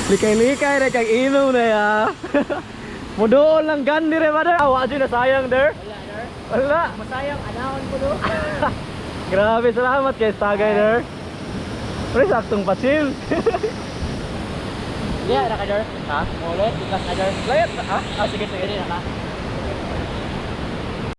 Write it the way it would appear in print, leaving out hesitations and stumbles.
Likay-likay na kag inom na ya. Mudoon lang gandi re brother. Awa dyan na sayang der. Wala. Masayang anahon ko do. Grabe, salamat kay Tagay der. Pero saktong pasil. Iya, ada ka der. Ha? Mulit, ikas na der. Layat ha? Ah, sige, sige, na ka.